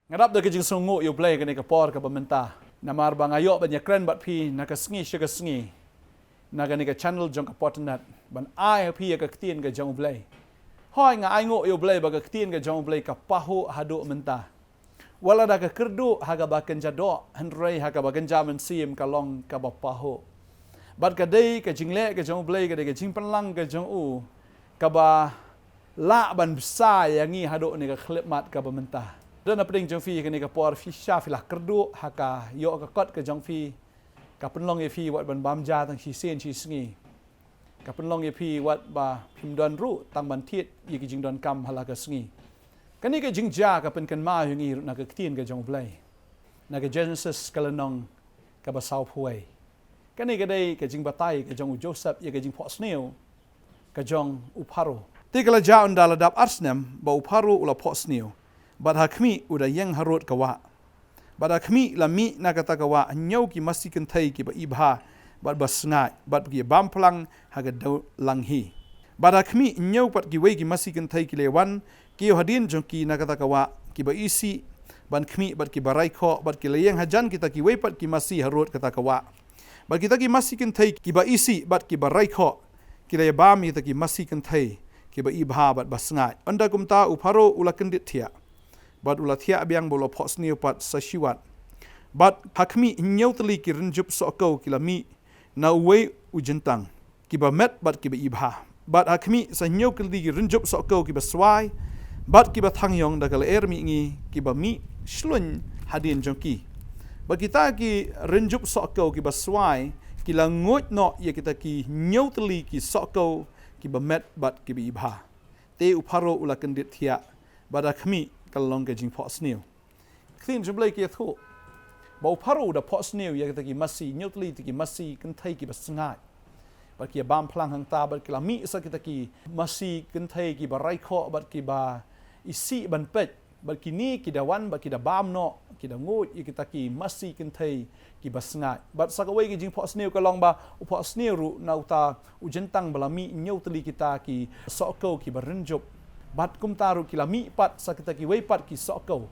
Ngadap da kajing sungu yu play kani kapor ka pamenta. Namar bang ayo banya kren bat pi nakasengi syakasengi. Nagani ka channel jong kapotnat ban ai pi ka ktien ka jong play. Hoi nga ai ngo yu play ba ka ktien ka jong play ka pahu hadu menta. Wala da ka kerdu haga baken jado henrei haga baken jaman sim kalong ka bapahu. Bat ka dei ka jingle ka jong play ka dei ka jing penlang ka jong u ka ba la ban besar yangi hadu ni ka khlipmat ka pamenta. Dan apa yang jong fi kini kapor fi sya fi lah kerdu haka yo ka kot ka jong fi ka penlong ye fi wat ban bamja tang si sen si sengi ka penlong ye fi wat ba phim don ru tang ban thiet ye ki jing don kam hala ka sengi kani ka jing ja ka pen kan ma hingi na ka ktien ka jong blai na ka Genesis kalanong ka ba sau phuai kani ka dei ka jing batai ka jong Joseph ye ka jing pho sneo ka jong uparo ti kala ja undala dap arsnem ba uparo ula pho sneo Bad hakmi udah yang harut kawa. Bad hakmi lami na kata kawa nyau ki masih kentai ki ba ibha bad basngai bad ki bam plang haga dau langhi. Bad hakmi nyau pat ki wei ki masih kentai ki lewan ki hadin jong ki na kata kawa ki ba isi ban khmi bad ki barai kho bad ki leyang hajan kita ki wei pat ki masih harut kata kawa. Bad kita ki masih kentai ki ba isi bad ki barai kho ki le bam kita ki masih kentai ki ba ibha bad basngai. Anda kumta uparo ula kendit thia. Bad ulat thia biang bolo pos ni pat sasiwat. Bad hakmi nyau teli ki renjup sokau kilami na uwe ujentang. Kiba met bad kiba ibha. Bad hakmi sa nyau teli ki renjup sokau kiba swai. Bad kiba thangyong da kala ermi ngi kiba mi slun hadin jongki. Bad kita ki renjup sokau kiba swai kila ngot no ya kita ki nyau teli ki sokau kiba met bad kiba ibha. Te uparo ula kendit thia. Bad hakmi kalong ke jing pho sneu khin jumblai ke thu bau pharu da pho sneu ya ki masi nyutli ki masi kan thai ki basangai ba ki bam phlang hang ta ba ki la mi sa ki masi kan thai ki ba rai kho ba ki ba isi ban pet ba ki ni ki da wan ba ki da bam no ki da ngut ki ki masi kan thai ki basangai ba sa ka wei ki jing pho sneu kalong ba u pho sneu ru na uta u jentang bala mi nyutli kita ki so ko ki ba renjup bat kum taru kila mi pat sakita ki wei pat ki sokau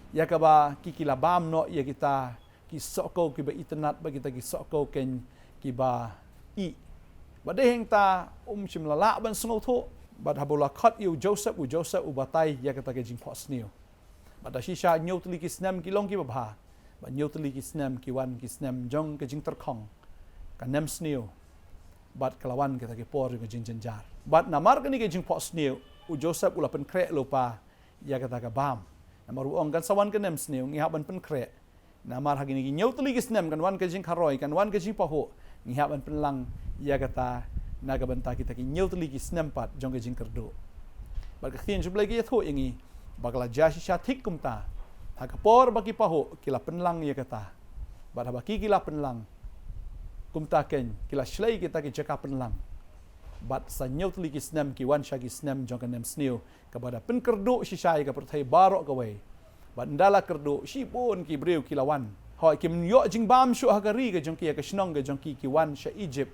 ya ka ba ki kila bam no ya kita ki sokau ki ba internet ba kita ki sokau ken ki ba i ba de heng ta chim la la ban sngo tho ba habola khat yu Joseph u batai ya ka ta ke jing pho sneo ba da shisha nyotli ki snam ki long ki ba nyotli ki snam ki wan ki snam jong ke jing ter khong ka nem sneo bat kalawan kita ke por ke jing janjar bat namar ke ni ke jing pho sneo u Joseph ula pen kre lupa ya kata ka bam namar uong kan sawan kan nem sneu ngi haban pen kre namar hagini gi nyau tuli gisnem kan wan ka jing kharoi kan wan ka jing paho ngi haban pen lang ya kata naga banta kita ki nyau tuli gisnem pat jong ka jing kerdo bar ka thin jublai ki tho ingi bagla jashi sha thik kumta ha ka por baki paho kila pen lang ya kata bar baki kila pen lang kumta ken kila shlai kita ki jaka pen lang bat sa nyotli ki snem ki wan shagi snem jong kanem sneu kepada pen kerdo shisai ka perthai barok ka wei bat ndala kerdo shibon ki breu ki lawan hoi kim yo jing bam shu hagari ka jong ki ka shnong ka jong ki wan sha Egypt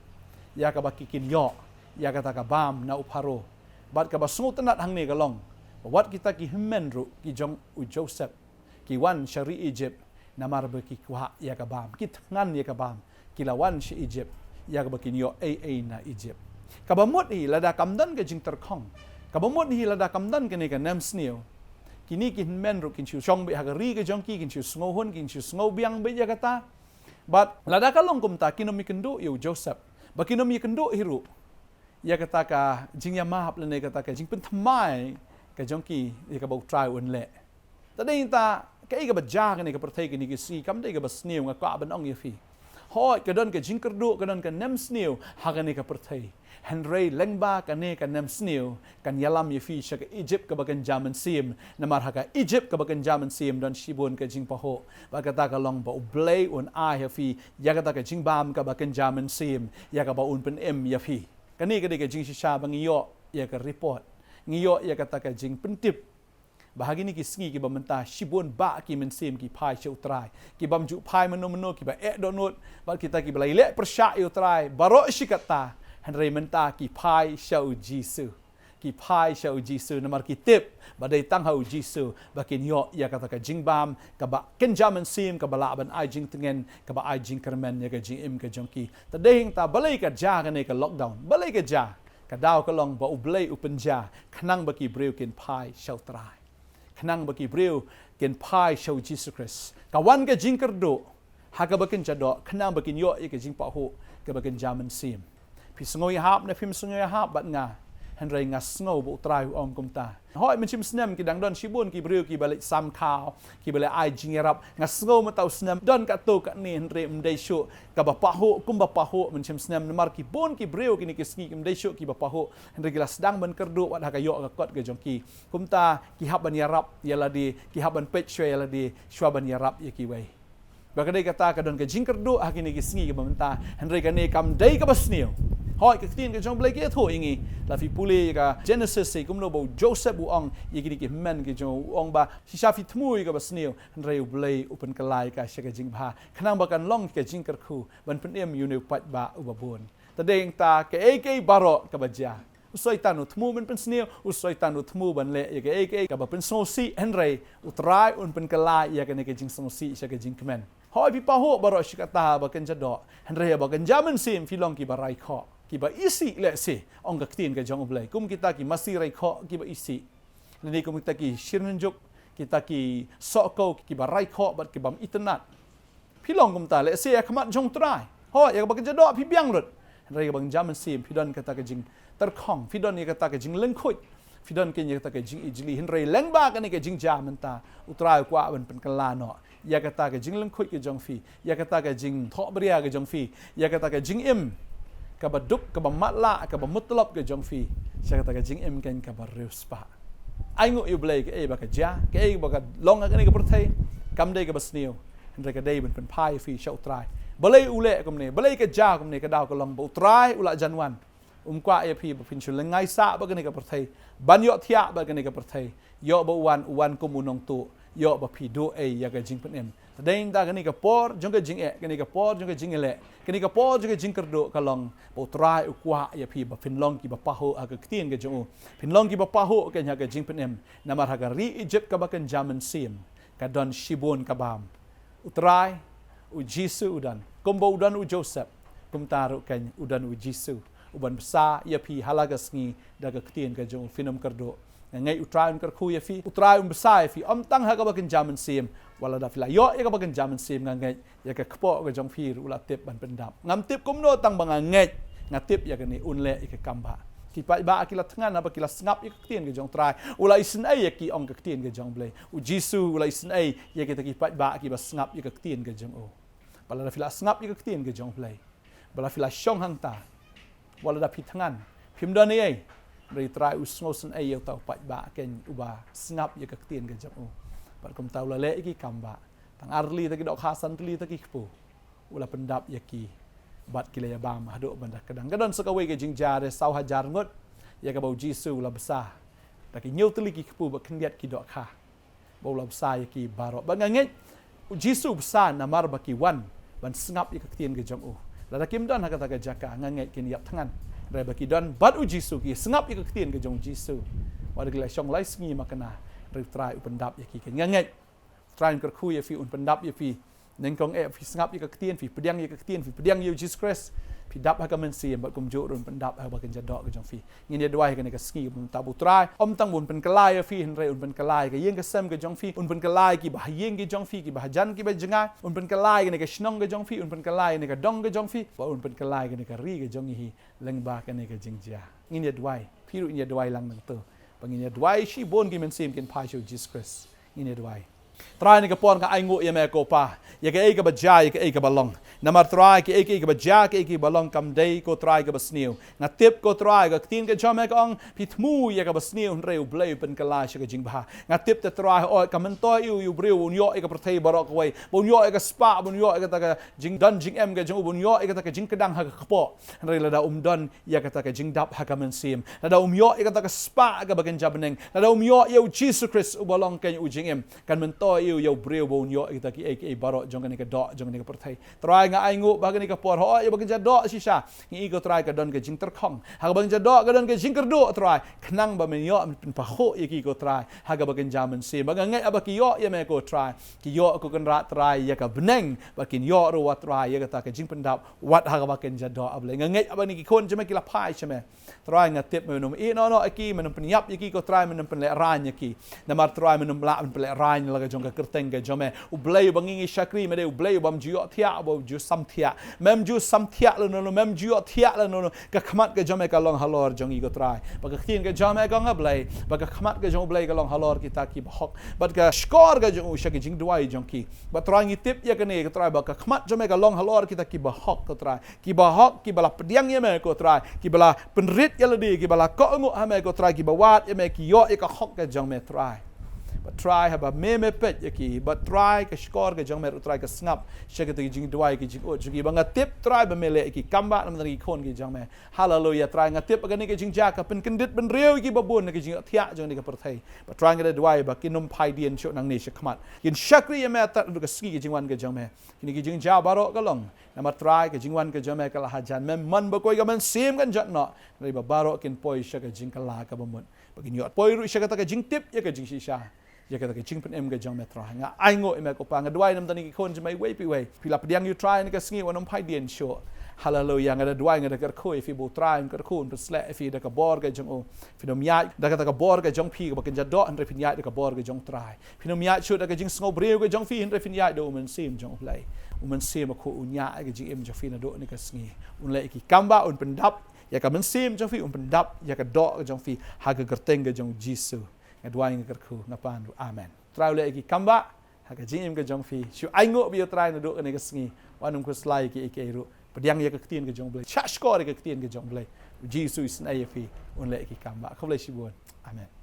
ya ka baki kin yo ya kata ka bam na uparo bat ka basungu tanat hang ne ka long wat kita ki himen ru ki jong u Joseph ki wan shari Egypt namar ba ki kwa ya ka bam ki ngan ya ka bam ki lawan sha Egypt ya ka baki yo na Egypt kabamut hi lada kamdan ke jing terkhong kabamut hi lada kamdan ke ne ka nem sneo kini kin men ru kin chu chong be hagari ke jong ki kin chu sngo hun kin chu sngo biang be ya kata but lada kalong kum ta kinom ikendo yu Joseph ba kinom ikendo hiru ya kata ka jing ya mahap le ne kata ka jing pen thamai ka jong ki ya ka bau try un le ta dei ta ka i ka ba ja ke ne ka perthai ke ni ki si kam dei ka ba sneo nga ka ban ong ye fi hoi ka don ka jing kerdo ka don ka nem sneo ha ka ne ka perthai Henry lengba kane kan nem sneu kan yalam ye fi shaka Egypt ka bagan jaman sim namar haka Egypt ka bagan jaman sim don shibun ka jing paho ba kata ka long ba ublay un a ya fi ya kata ka jing bam ka bagan jaman sim ya ka ba un pen em ya fi kani ka de ka jing shisha bang yo ya ka report ngiyo ya kata ka jing pentip bahagi ni ki sngi ki ba menta shibun ba ki men sim ki pai che utrai ki bam ju pai meno ki ba donut ba kita ki balai le persha utrai baro shikata Henry menta ki pai shau Jisu ki pai sha u Jisu namar ki tip badai tang ha u Jisu bakin yo ya kata ka jingbam ka ba ken jaman sim ka bala ban ai jing tengen ka ba ai jing kermen ya ka jing im ka jongki tadeng ta balai ka ja ka ne ka lockdown balai ka ja ka daw ka long ba u blai u penja khnang ba ki breu ken pai shau trai khnang ba ki breu ken pai shau Jesus Christ ka wan ka jing kerdo ha ka bakin jado khnang bakin yo ya ka jing pa ho ka bakin jaman sim pi sngoi hap na phim sngoi hap bat nga henry nga sngau bu trai om kumta hoi men chim snem ki dang don shibun ki breu ki balik sam khao ki balik ai jing rap nga sngau ma tau snem don ka to ka ni henry mdai shu ka ba pa ho kum ba pa ho men chim snem mar ki bon ki breu ki ni ki sngi ki mdai shu ki ba pa ho henry ki las dang ban kerdu wat ha ka yo ka kot ka jong ki kumta ki hap ban ya rap ya la di ki hap ban pech shwe ya la di shwa ban ya rap ya ki wei bakadai kata ka don ka jing kerdu ha ki ni ki sngi ki bamenta henry ka ni kam dai ka basniu hoi ka tin ka jong blai ke tho ingi la fi puli ka Genesis se kum no bo Joseph bu ong ye ki men ki jong ong ba si sha fi tmui ka basniu rei blai upen kalai ka sha ka jing ba khnang ba kan long ka jing kar khu ban pen em yu ne pat ba u ba bon ta deng ta ke ek baro ka ba ja usoi tanu tmu men pen sniu usoi tanu tmu ban le ye ke ek ka ba pen so si henrei utrai un pen kalai ya ka ne ka jing so si sha ka jing men hoi pi pa ho baro shi ka ta ba kan jado henrei ba kan jaman sim fi long ki ba rai kho ki ba isi le se ong ka tin ka jong blai kum kita ki masi rai kho ki ba isi ni kum kita ki shirnjuk kita ki soko ki ba rai kho bat ki bam itnat philong kum ta le se khmat jong trai ho ya ba kan jado phi biang rut rai bang jaman sim phidon kata ka jing tar khong phidon ni kata ka jing leng khoi phidon ke ni kata ka jing ijli hin rai leng ba ka ni ka jing jaman ta utrai kwa ban pen kala no ya kata ka jing leng khoi ke jong fi ya kata ka jing tho bria ke jong fi ya kata ka jing im ka ba duk ka ba matla ka ba mutlab ke jong fi sha ka jing em ken ka ba ruspa ai ngu yu blai ke e ba ka ja ke e ba ka long ka ni ka prthai kam dei ka ba sniu andre ka dei ben pen pai fi shau trai balai ule kom ne balai ka ja kom ne ka daw ka long ba trai ula janwan kwa e phi ba fin chu lengai sa ba ka ni ka prthai ban yo thia ba ka ni ka prthai yo ba wan kum unong tu yo ba phi do e ya ka jing pen em tadeng ta kani ka por jong ka jing e kani ka por jong ka jing le kani ka por jong ka jing kerdo kalong po trai ukwa ya phi ba fin long ki ba pa ho aga ktien ka jong fin long ki ba pa ho ka nya ka jing pen em namar ha ka ri Egypt ka ba kan jaman sim ka don shibon ka bam utrai u Jisu udan kombo udan u Joseph kum taru kan udan u Jisu uban besa ya phi halaga sngi da ka ktien ka jong finom kerdo ngai utrai un kar khu ya fi utrai besa ya fi tang ha ka ba kan jaman sim wala da fila yo ya ka bagan jaman sim ngai ya ka kpo ka jong phir ula tip ban pendap ngam tip kum no tang bang ngai ngatip ya ka ni unle ka kamba ki pa ba akila tngan apa kila snap ya ka tien ka jong trai ula isin ai ya ki ong ka tien ka jong blai u Jisu ula isin ai ya ka ki pa ba ki ba snap ya ka tien ka jong o wala da fila snap ya ka tien ka jong blai wala fila shong hang ta wala da pitngan phim don ai ri trai u sngosen ai ya tau pa ba ken uba snap ya ka tien ka jong o pat kum tau la le ki kamba tang arli ta ki dok hasan tli ta ki kpu ula pendap ya ki bat ki le bam hadu banda kadang kadon sakawe ke jingja re sau hajar ngot ya ka bau Jisu ula besar ta ki nyau tli ki kpu ba khndiat ki dok kha bau la besar ya ki baro ba nganget Jisu besar namar ba ki wan ban sngap ya ka tien ke jong u la kim don ha ka ta ka jaka nganget ki niap thangan re ba ki don bat u Jisu ki sngap ya ka tien ke jong Jisu wa de la shong lai sngi makana trai pendap ya ki nganget trai ker khu ya fi un pendap ya fi neng kong e fi ngap ya ka tien fi pediang ya ka tien fi pediang ya Jesus Christ fi dap ha ka men si ba kum jo run pendap ha ba kan jadok ka jong fi ngin ya dwai ka ne ka ski bun tabu trai tang bun pen kalai ya fi hen re un pen kalai ka yeng ka sem ka jong fi un pen kalai ki ba yeng ki jong fi ki ba jan ki ba jenga un pen kalai ka ne ka shnong ka jong fi un pen kalai ne ka dong ka jong fi ba un pen kalai ka ne ka ri ka jong hi leng ba ka ne ka jingjia ngin ya dwai fi ru ya dwai lang nang to panginya dwai shi bon gi men sim ken pa sho Jesus Christ ngin ya dwai trai ni ka pon ka ai ngo ya me ko pa ya ka e ka ba ja ya ka e ka ba long namar trai ki e ka ba ja ka e ka ba long kam dei ko trai ka ba sniu nga tip ko trai ka tin ka jom ka ong pitmu ya ka ba sniu reu blei pen ka la shi ka jing ba nga tip te trai o ka men to yu breu un yo e ka prthei barok wai bon yo e ka spa bon yo e ka ta ka jing don jing em ka jong bon yo e ka ta ka jing kadang ha ka kpo rei la da don ya ka ta ka jing dap ha ka men sim la da yo e ka ta ka spa ka ba kan jabneng la da yo Jesus Christ u balong kan u jing em kan men to yu breu bon yo e ta ki e baro jong ka ni ka do jong ni ka prthei trai try nga ai ngu bagan ni ka por ho ya bagan jadok sisa ngi ko try ka don ka jing terkhong ha bagan jadok ka don ka jing kerdo try knang ba men yo pen pa ho ya ki ko try ha ga bagan jaman se bagan ngai abaki yo ya me ko try ki yo ko kan ra try ya ka beneng bakin yo ro wat try ya ka ta ka jing pendap wat ha ga bagan jadok able ngai abani ki kon jeme ki la pai cheme try nga tip menum e no aki menum penyap ya ki ko try menum pen le ran ya ki na mar try menum la pen le ran la ga jong ka kerteng ga jome u blai bangi shakri me de u blai bam ju thia bo ju sam thia mem ju sam thia lo no mem ju thia lo no ka khmat ka jome ka long halor jong i ko try ba ka thin ka jome ka ngablai ba ka khmat ka jong blai ka long halor kita ki bahok ba ka skor ka jong usha ki jing duai jong ki ba try ngi tip ya ka ne ka try ba ka khmat jome ka long halor kita ki bahok ka try ki bahok ki bala pediang ya me ko try ki bala penrit ya le di ki bala ko ngu ha me ko try ki bawat ya me ki yo ya ka hok ka jong me try try haba me pet yaki but try ka skor ka jong mer try ka snap shaka te jing duai ki jing o jugi banga tip try ba mele ki kamba nam ngi khon ki jong me hallelujah try nga tip ka ni ka jing ja ka pen kendit ben reu ki babun ki jing thia jong ni ka perthai but try nga duai ba ki num pai dien chot nang ni shakmat kin shakri ya me ta du ka ski ki jing wan ka jong me kini ki jing ja baro ka long nama try ka jing wan ka jong me ka la hajan me man ba koi ka man sim kan jot no ri ba baro kin poi shaka jing ka la ka bamun bagin yot poi ru shaka ta ka jing tip ya ka jing shisha ya kata ke jing pen em ga jong metra nga ai ngo em ko pa nga duai nam tani ki kon jmai wei pi wei pila pediang you try ni ka sngi wanom pai dien sho hallelujah nga duai nga ka khoi fi bu try ka khun pe sle fi da ka bor ga jong o fi nom ya da ka bor ga jong pi ka bakin ja do an re fin ya da ka bor ga jong try fi nom ya chu da ka jing sngo breu ga jong fi hin re fin ya do men sim jong play men sim ko unya ga jing em jo fi na do ni ka sngi un le ki kamba un pendap ya ka men sim jong fi un pendap ya ka do ga jong fi ha ga gerteng ga jong jisu duai nga kerku ngapan amen trau le ki kamba ha ka jing em ga jong fi shu ai ngo bi trai na do ne ka sngi wanum ko slai ki ke ru pediang ya ka tien ga jong blai cha skor ga tien ga jong blai jisu is na fi un le ki kamba ko le shi bon amen